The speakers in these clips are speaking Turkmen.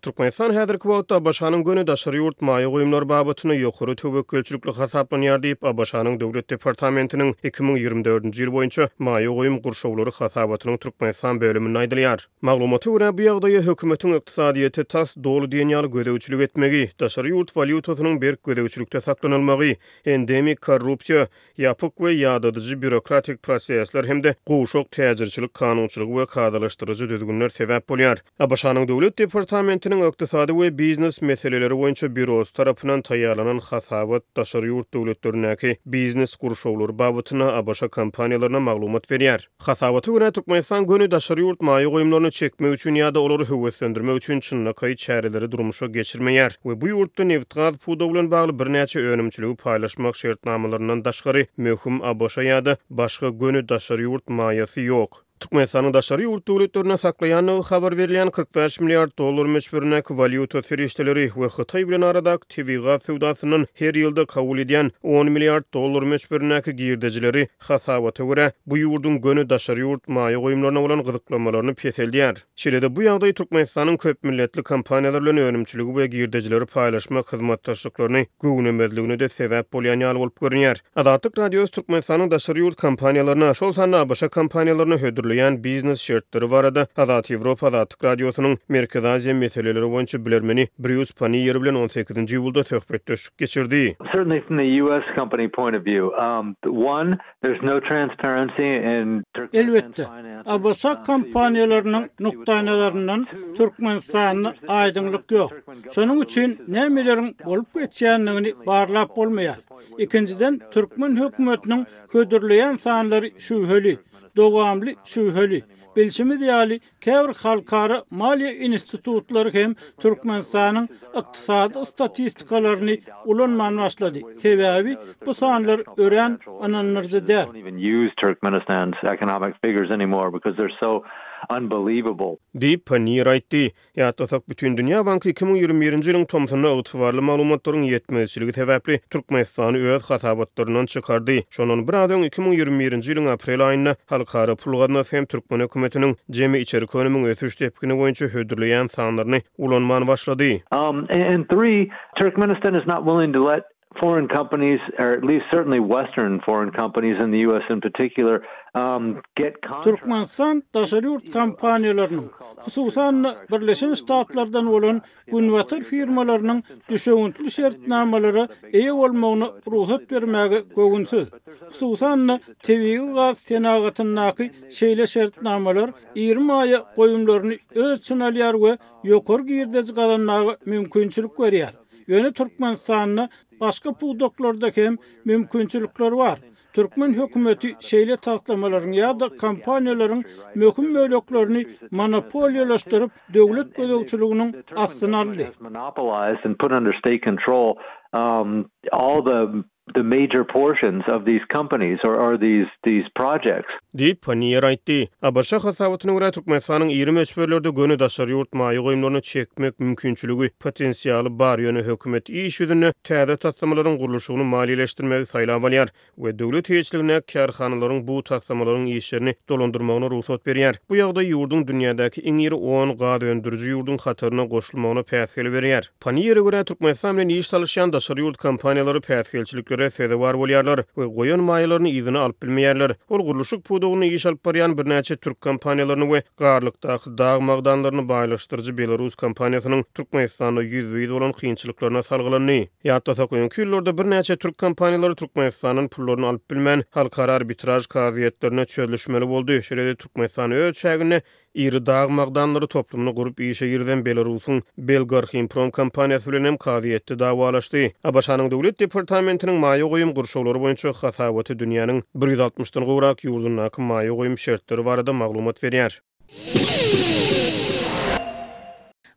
Türkmenistan häzirki wagtda Abaşanyň göni daşary ýurt maýy goýumlar babatyny ýokary töwekkülçilikli hasaplanýar diýip Abaşanyň döwlet departamentiniň 2024-nji ýyl boýunça maýy goýum gurşawlary hasabatynyň Türkmenistan bölüminde aýdylýar. Maglumaty görä bu ýagdaýa hökümetiň ykdysadyýety tas dolu diýenýär gödäwçilik etmegi, daşary ýurt valyutasynyň berk gödäwçilikde saklanylmagy, endemik korrupsiýa, ýapyk we ýadadyjy bürokratik prosesler hemde goşok täzirçilik kanunçylygy we kadalaşdyryjy düzgünler sebäp bolýar. Abaşanyň döwlet departamentiniň ykdysady we biznes meseleleri boýunça bürosu tarapyndan taýýarlanan hasabat daşary ýurt döwletlerindäki biznes gurşawlary babatyna Abaşa kompaniýalaryna maglumat berýär. Hasabaty görä Türkmenistan göni daşary ýurt maýy goýumlaryny çekmek üçin ýa-da olary höwetlendirmek üçin çynnaky çäreleri durmuşa geçirmeýär we bu ýurtda neft gaz puda bilen bagly birnäçe önümçiligi paýlaşmak şertnamalaryndan daşgary möhüm Abaşa ýa-da başga göni daşary ýurt maýasy ýok. Türkmenistanyň daşary ýurt döwletlerine saklaýan habar berilýän 45 milliard dollar meşgulnek valyuta ferişdeleri we Hytaý bilen aradaky tebigat sowdasynyň her ýylda kabul edýän 10 milliard dollar meşgulnek girdejileri hasabaty görä bu ýurdun göni daşary ýurt maýy goýumlaryna bolan gyzyklanmalaryny peseldýär. Şeýle bu ýagdaý Türkmenistanyň köp milletli kompaniýalar bilen önümçiligi we girdejileri paýlaşmak hyzmatdaşlyklaryny göwnemezligine de sebäp bolýan ýaly bolup görünýär. Azatlyk radiosu Türkmenistanyň daşary ýurt kompaniýalaryna şol sanly Abaşa kompaniýalaryna biznes şertleri barada Azat Ýewropa Azatlyk radiosynyň Merkezi Aziýa meseleleri boýunça bilermeni Bruce Pannier bilen 18-nji ýylda söhbetdeşik geçirdi. Certainly from the US company point of view, one, there's no transparency in Elbette, Abaşa kompaniýalarynyň nukdaýlaryndan Türkmenistanyň aýdynlyk ýok. Şonuň üçin nämeleriň bolup geçýänligini barlap bolmaýar. İkinciden, Türkmen hökümetiniň hödürleýän sanlary şübheli. Dogamly şübheli. Bilşimi diýäli käbir halkara maliýe institutlary hem Türkmenistanyň ykdysady statistikalarını ulanman başlady. Sebäbi bu sanlar ören ananyrjy däl. Turkmenistan's economic figures anymore because they're so unbelievable. Deyip Pannier aýtdy. Ýa-da bütün dünýä banky 2021-nji ýylyň tomsyna ygtybarly maglumatlaryň ýetmezçiligi sebäpli Türkmenistany öz hasabatlaryndan çykardy. Şonuň bir adam 2021-nji ýylyň aprel aýynda halkara pul gazanasy hem Türkmen hökümetiniň jemi içeri ekonomyň ösüş tepkini boýunça hödürleýän sanlaryny ulanman başlady. And three, Turkmenistan is not willing to let foreign companies, or at least certainly Western foreign companies in the US in particular, get contracts. Türkmenistan daşary ýurt kompaniýalarynyň, hususan Birleşen Ştatlardan bolan günwatar firmalarynyň düşegüntli şertnamalary eýe bolmagyna ruhsat bermäge gögünsiz. Hususan tebii gaz senagatynyňky şeýle şertnamalar 20 aýa goýumlaryny öz için alýar we ýokary girdeji gazanmagy mümkinçilik berýär. Ýöne Türkmenistanyň başga pudoklarda hem mümkinçilikler var. Türkmen hökümeti şeýle taslamalarını ýa-da kompaniýalaryň möhüm möhлекlerini monopoliýalaşdyryp döwlet gödäwçiliginiň astyna aldy. Monopolized and put under state control all the major portions of these companies or these projects. Deyip Pannier aýtdy. Abaşa hasabatyna görä Türkmenistanyň 20 öçberlerde göni daşary ýurt maýy goýumlaryny çekmek mümkinçiligi potensiýaly bar ýöne hökümet iş ýüzüne täze taslamalaryň gurulşygyny maliýeleşdirmegi saýlap alýar we döwlet heçligine karhanalaryň bu taslamalaryň işlerini dolandyrmagyna ruhsat berýär. Bu ýagdaý ýurdun dünýädäki iň iri 10 gaz öndürüji ýurdun hatyryna goşulmagyna päsgeli berýär. Pannier'e görä Türkmenistan bilen iş salışýan daşary ýurt kompaniýalary päsgelçiliklere fede bar bolýarlar we goýan maýylaryny ýygyny alyp bilmeýärler. Ol gurulşyk pudogyny iş alyp barýan birnäçe türk kompaniýalaryny we garlykdaky dag magdanlaryny baýlaşdyrjy Belarus kompaniýasynyň Türkmenistanda ýüzüýi bolan kynçylyklaryna salgylanyny. Ýa-da goýan küllerde birnäçe türk kompaniýalary Türkmenistanyň pullaryny alyp bilmän halkara arbitraj kaziýetlerine çözülüşmeli boldy. Şeýle Türkmenistan öz şägine iri dag magdanlary toplumyny gurup işe girden Belarusyň Belgarchimprom kompaniýasy bilen hem kaziýetde dawalaşdy. Abaşanyň döwlet departamentiniň maýy goýum gurşawlary boýunça hasabaty dünýäniň 160-dan gowrak ýurdundaky maýy goýum şertleri barada maglumat berýär.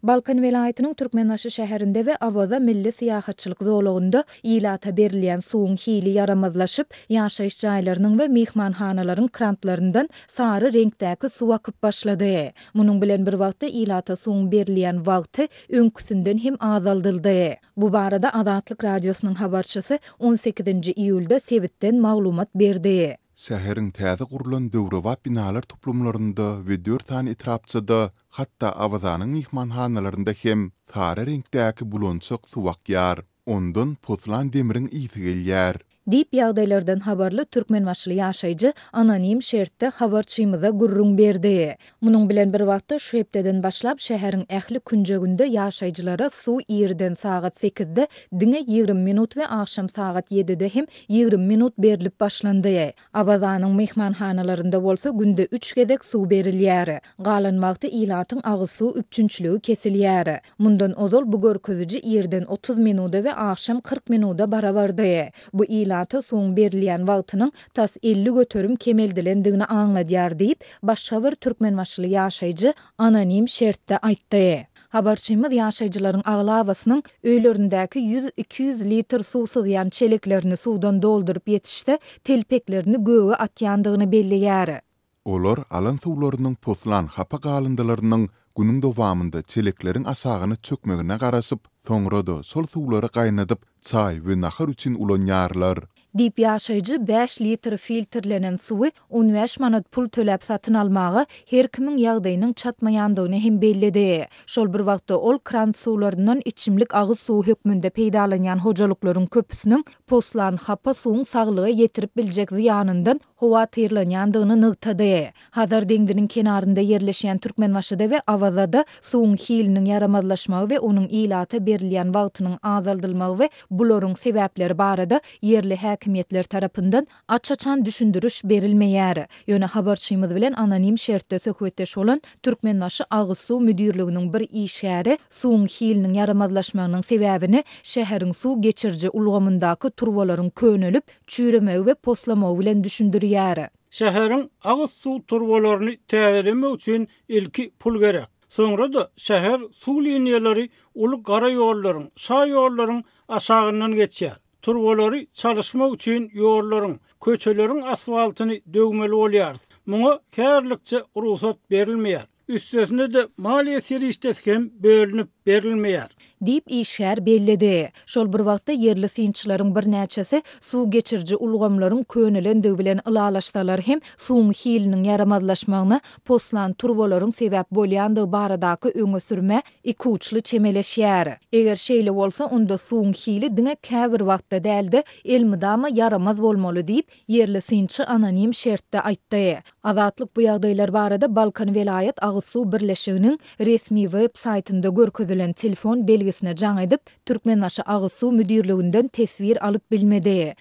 Balkan welaýatynyň Türkmenaşy şäherinde we Awaza milli syýahatçylyk zolagynda ýylata berilýän suwuň hili yaramazlaşyp, ýaşaýyş jaýlarynyň we mehmanhanalaryň krantlaryndan sary reňkdäki suw akyp başlady. Munyň bilen bir wagtda ýylata suwuň berilýän wagty öňküsinden hem azaldyldy. Bu barada Azatlyk radiosynyň habarçysy 18-nji iýulda Sebitden maglumat berdi. Şäheriň täze gurulan döwrewat binalar toplumlarynda we 4 tane etrapçyda, hatda Awazanyň mihmanhanalarynda hem sara reňkdäki bulançyk suwak ýar. Ondan poslan demiriň ýygy gelýär. Dip ýagdaýlardan habarly türkmenmaşly ýaşaýjy anonim şertde habarçymyza gurrun berdi. Munyň bilen bir wagtda şu hepdeden başlap şäheriň ähli künjeginde ýaşaýjylara suw ýerden sagat 8-de, diňe 20 minut we akşam sagat 7-de hem 20 minut berilip başlandy. Awazanyň mehmanhanalarynda bolsa günde 3 gedek suw berilýär. Galan wagty ilatyň agyz suw üçünçlügi kesilýär. Mundan ozal bu görkeziji ýerden 30 minuda we akşam 40 minuda barabardy. Bu soň berilýän wagtynyň tas 50 götürüm kemeldilendigini aňladýar diýip başga bir türkmenmaşly ýaşaýjy anonim şertde aýtdy. Habarçymyz ýaşaýjylaryň aglawasynyň öýlerindäki 100-200 litr suw sygýan çeleklerini suwdan doldurup ýetişde telpeklerini göwe atýandygyny belleýär. Olar alan suwlarynyň poslan hapa galyndylarynyň günüň dowamında çelekleriň asagyny çökmegine garaşyp, soňra da sol suwlary gaýnadyp çay we nahar üçin ulanýarlar. Dip ýaşaýjy 5 litr filtrlenen suwy 15 manat pul töläp satyn almagy her kimiň ýagdaýynyň çatmaýandygyny hem belledi. Şol bir wagtda ol kran suwlaryndan içimlik agyz suw hökmünde peýdalanýan hojalyklaryň köpüsiniň poslan hapa suwuň saglyga ýetirip biljek ziýanyndan howa tyrlanýandygyny nygtady. Hazar deňdiniň kenarynda ýerleşýän Türkmenmaşyda we Awazada suwuň hiliniň yaramazlaşmagy we onuň ilata berilýän wagtynyň azaldylmagy we bularyň sebäpleri barada yerli häkimetler tarapyndan açaçan düşündürüş berilmeýär. Ýöne habarçymyz bilen anonim şertde söhbetdeş bolan Türkmenmaşy agyz suw müdirliginiň bir işgäri suwuň hiliniň yaramazlaşmagynyň sebäbini şäheriň suw geçirji ulgamyndaky turbalaryň könelip çüremegi we poslamagy bilen düşündürýär. Şäheriň agyz suw turbalaryny täzelemek üçin ilki pul gerek. Soňra da şäher suw liniýalary uly gara ýollaryň, şa ýollaryň aşagyndan geçýär. Turbolary çalışmak üçin ýollaryň, köçeleriň asfaltyny döwmeli bolýar. Muňa kärlikçe ruhsat berilmeýär. Üstesinde de maliýe serişdeskem bölünip berilmeýär. Dip işgär belledi. Şol bir wagtda yerli synçylaryň bir näçesi suw geçirji ulgamlaryň könelendigi bilen ylalaşsalar hem suwuň hiliniň yaramazlaşmagyna poslan turbolaryň sebäp bolýandygy baradaky öňe sürme iki uçly çemeleşýär. Eger şeýle bolsa onda suwuň hili diňe käbir wagtda däldi elmidama yaramaz bolmaly diýip yerli synçy anonim şertde aýtdy. Azatlyk bu ýagdaýlar barada Balkan Velayat Agyz Suw Birleşiginiň resmi web saýtynda görkezilen telefon belgisine jaň edip Türkmenmaşy Agyz Suw müdirliginden tesvir alyp bilmedi.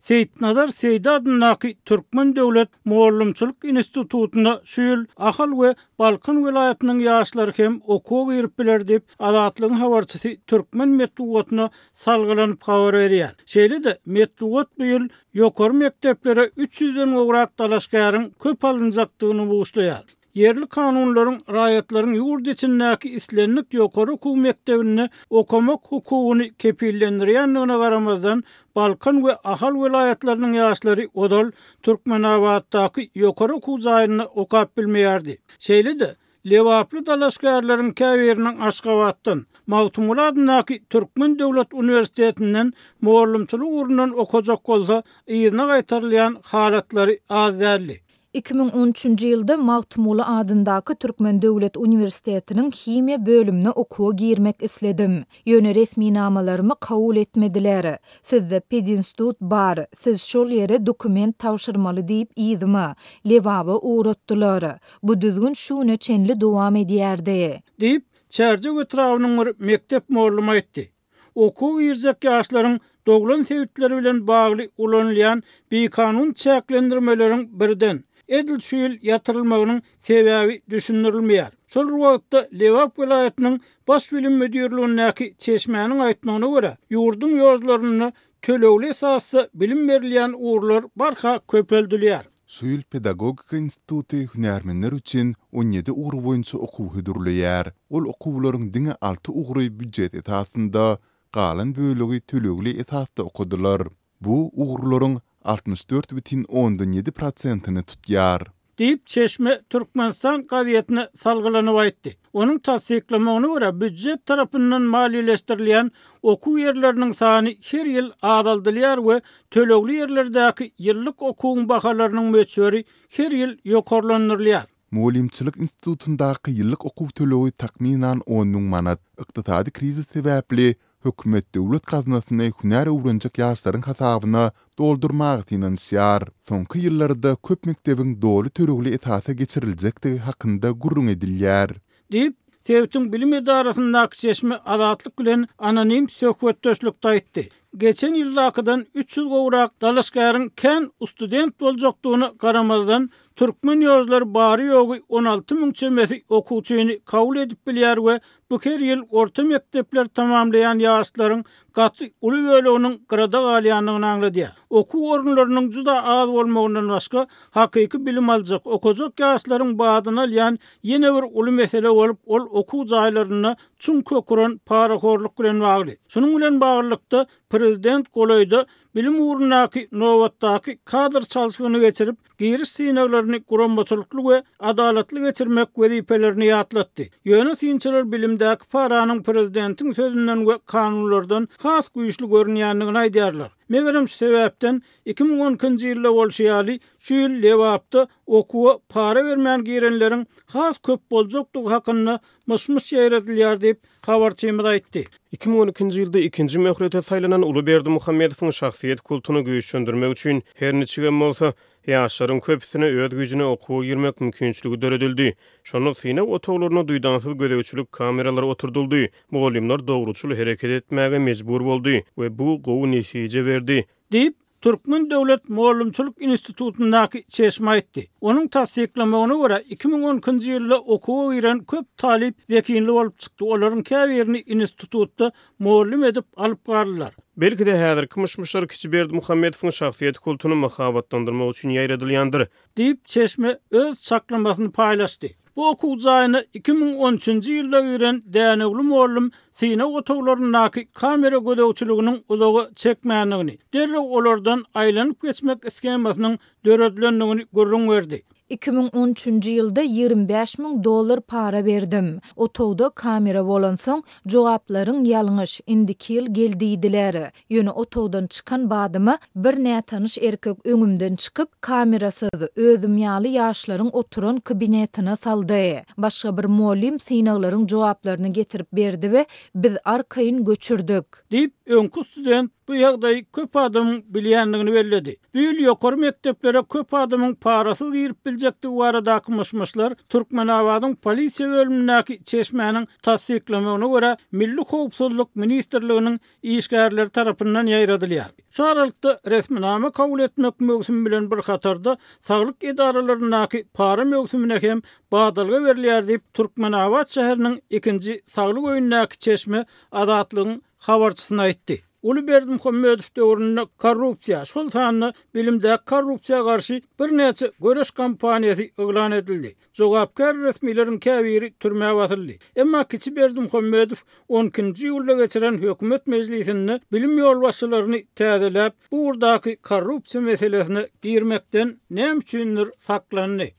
Seyitnazar Seydi adyndaky Türkmen Döwlet Muallimçilik Institutunda şu ýyl Ahal we Balkan welaýatynyň ýaşlary hem okuw girip biler diýip Azatlygyň habarçysy Türkmen medeniýetyne salgylanyp habar berýär. Şeýle de medeniýet bu ýyl ýokary mekteplere 300-den gowrak dalaşgaryň köp alynjakdygyny buýuşlaýar. Yerli kanunlaryň, raýatlaryň ýurt içindäki islenlik ýokary okuw mektebine okumak hukugyny kepillendirýändigine garamazdan Balkan we Ahal welaýatlarynyň ýaşlary odal Türkmenawatdaky ýokary okuw jaýyny okap bilmeýärdi. Şeýle de lewaply dalaşgarlaryň käbiriniň Aşgabatdan Mawtumul adyndaky Türkmen Döwlet Uniwersitetinden muallimçilik urundan okajak bolsa ýerine gaýtarylýan halatlary az däldi. 2013-nji ýylda Mawtumul adyndaky Türkmen Döwlet Uniwersitetining himiýa bölümine okuwa girmek isledim. Ýöne resmi namalarymı kabul etmediler. Sizde pedinstitut bar, siz şol ýere dokument tawşyrmaly diýip ýyzyma, lewaby uğratdylar. Bu düzgün şuňa çenli dowam edýärdi. Diýip çärje götüräwiniň bir mektep muallimy aýtdy. Okuw ýerjek ýaşlaryň doglan sebäpleri bilen bagly ulanylýan bekanun çäklendirmeleriň birden edil şu ýyl ýatyrylmagynyň sebäbi düşündirilmeýär. Şol wagtda Lewap welaýatynyň baş bilim müdirligindäki çeşmäniň aýtmagyna görä, ýurdun ýozlaryny tölegli esasda bilim berilýän uğurlar barha köpeldilýär. Şu ýyl Pedagogika Instituty hünärmenler üçin 17 uğur boýunça okuw hödürleýär. Ol okuwlaryň diňe 6 uğury büdjet esasynda, galan bölegi tölegli esasda okudylar. Bu uğurlaryň 64,7%-ni tutýar. deyip Çeşme Türkmenistan gazetine salgılanyp aýtdy. Onun tasdiklamagyna görä büdjet tarapyndan maliýeleşdirilýän okuw yerleriniň sany her ýyl azaldylýar we tölegli yerlerdäki ýyllyk okuwyň bahalarynyň möçberi her ýyl ýokarlandyrylýar. Muallimçilik institutundaky ýyllyk okuw tölegi takminan 10 000 manat. Ykdysady krizis sebäpli hökümet döwlet gaznasyny hünär öwrenjek ýaşlaryň hasabyna doldurmak finansiýar. Soňky ýyllarda köp mekdebiň doly töregli etasa geçiriljekdigi hakynda gurrun edilýär. Deyip Sevtün Bilim Edarasyndaky Çeşme Azatlyk bilen anonim söhbetdeşlikde aýtdy. Geçen ýyldakydan 300 gowrak dalaşgaryň kän student boljakdygyna garamazdan Türkmen ýozlary bary ýogy 16 000 çemeti okuwçyny kabul edip bilýär we bu her ýyl orta mektepler tamamlayan ýaşlaryň gaty uly böleginiň grada galýanlygyny aňladýar. Okuw orunlarynyň juda az bolmagyndan başga hakyky bilim aljak okujak ýaşlaryň badyna alýan ýene bir uly mesele bolup ol okuw jaýlaryny çuň köküren paraxorluk bilen bagly. Şunuň bilen baglykda prezident golaýda bilim uğrundaky nowatdaky kadr çalşygyny geçirip giriş synaglaryny gurambaçylykly we adalatly geçirmek wezipelerini ýatlatdy. Ýöne synçylar bilimdäki paranyň prezidentin sözünden we kanunlardan has güýçli görünýändigini aýdýarlar. Megerem şu sebäpden 2012-nji ýylda bolşýaly şu ýyl lewapda okuwa para bermän girenleriň has köp boljakdygy hakynda myş-myş ýeredilýär diýip habarçymyz aýtdy. 2012-nji ýylda 2-nji möhrete saýlanan Ulyberdi Muhammedowyň şahsiýet kultuny güýçlendirmek üçin her neçe bolsa ýaşlaryň köpüsine öz güýjüne okuwa girmek mümkinçiligi döredildi. Şonu syna otoglaryna duýdansyz gödäwçilik kameralary oturduldy. Mugallimler dogruçul hereket etmäge mejbur boldy we bu gowy netije berdi. Deyip Türkmen Döwlet Muallimçilik Institutundaky Çeşme aýtdy. Onuň tasdiklamagyna görä 2012-nji ýylda okuwa giren köp talip wekinli bolup çykdy. Olaryň käbirini institutda muallim edip alyp gardylar. Belki de häzirki myşmyşlar Kiçiberdi Muhammedowyň şahsiýet kultuny mahabatlandyrmak üçin ýaýradylýandyr. Deyip Çeşme öz saklamasyny paýlaşdy. Bu okuw jaýyna 2013-nji ýylda giren dänegli muallim syna otoglarynyň kamera gödäwçiliginiň uzagy çekmänligini, derre olardan aýlanyp geçmek skemasynyň döredlendigini görüň berdi. 2013-nji ýylda $25.000 para berdim. Otogda kamera bolan soň jogaplaryň ýalňyş, indiki ýyl geldiýdiler. Ýöne otogdan çykan badyma bir näme tanyş erkek öňümden çykyp kamerasyz özüm ýaly ýaşlaryň oturan kabinetine saldy. Başga bir muallim synaglaryň jogaplaryny getirip berdi we biz arkaýyn göçürdük. Diýip öňkü student bu ýagdaýy köp adam bilýändigini bellädi. Bu ýyl ýokary mekteplere köp adamyň parasyz girip biljekdigi baradaky myşmyşlar Türkmenabadyň polisiýa bölümindäki Çeşmäniň tasdiklamagyna görä Milli Howpsuzlyk Ministrliginiň işgärleri tarapyndan ýaýradylýar. Şu aralykda resminame kabul etmek mögsüm bilen bir hatarda saglyk edaralarynyň para mögsümine hem badalga berilýär diýip Türkmenabad şäheriniň 2-nji saglyk öýündäki Çeşme Azatlygyň habarçysyna aýtdy. Ulyberdi Muhammedow döwründe korrupsiýa, şol sanyny bilimde korrupsiýa garşy bir näçe göreş kampaniýasy eglan edildi. Jogapkar resmiýetiň käbiri türmäge batyrdy. Emma Kiçiberdi Muhammedow 12-nji ýylda geçiren hökümet mejlisinde bilim ýolbaşçylaryny täzeläp bu urdaky korrupsiýa meselesine girmekden näme üçindir saklandy.